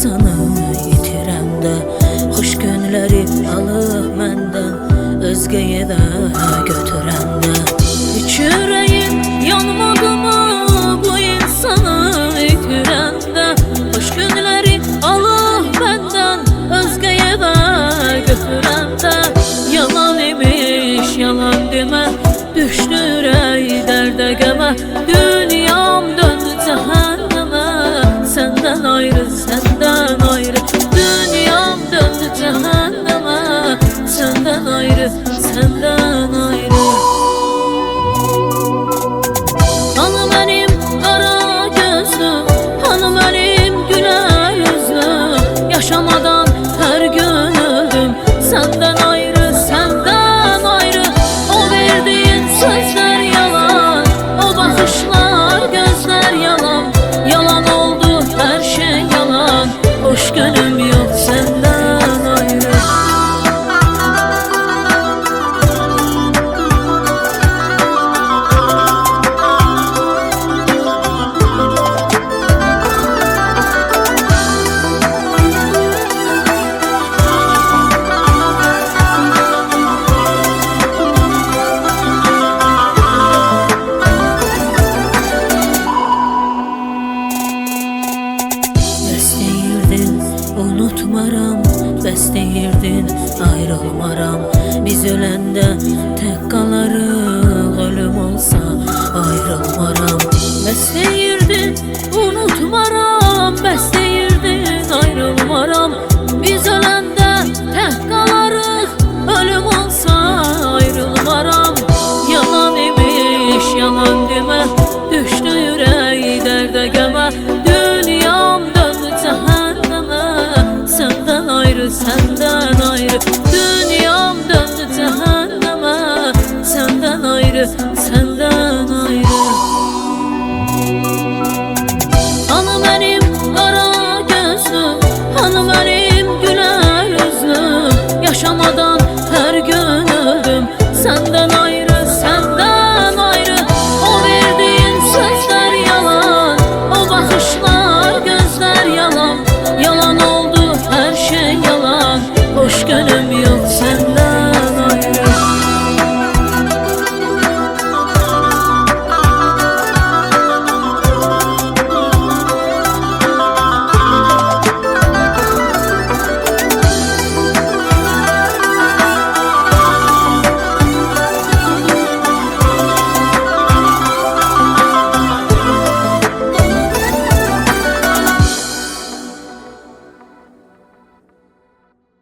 insanı itirəndə, xoş günləri alıb məndən, özgəyə də götürəndə. Hiç ürəyin yanmadı mı bu insanı itirəndə, xoş günləri alıb məndən, özgəyə də götürəndə. Yalan imiş, yalan demə, düşdü ürək dərdə qəmə, dünyam döndü cəhənnəmə, səndən ayrı, səndən ayrı. Dünyam döndü cəhənnəmə, səndən ayrı, səndən ayrı. Hanı mənim qara gözlüm, hanı mənim gülər üzlüm, yaşamadan hər gün öldüm, səndən ayrı, səndən ayrı. O verdiyin sözlər yalan, o baxışlar, gözlər yalan, yalan oldu hər şey yalan, hoş günüm yok səndən ayrı. Unutmaram, bəs deyirdin ayrılmaram. Biz öləndə tək qalarıq, ölüm olsa ayrılmaram. Bəs deyirdin unutmaram, bəs deyirdin ayrılmaram. Biz öləndə tək qalarıq, ölüm olsa ayrılmaram. Yalan imiş, yalan demə, düşdü ürək dərdə qəmə, dünyam döndü cəhənnəmə, səndən ayrı, səndən ayrı. Dünyam döndü cəhənnəmə, səndən ayrı, səndən ayrı. Hanı mənim qara gözlüm, hanı mənim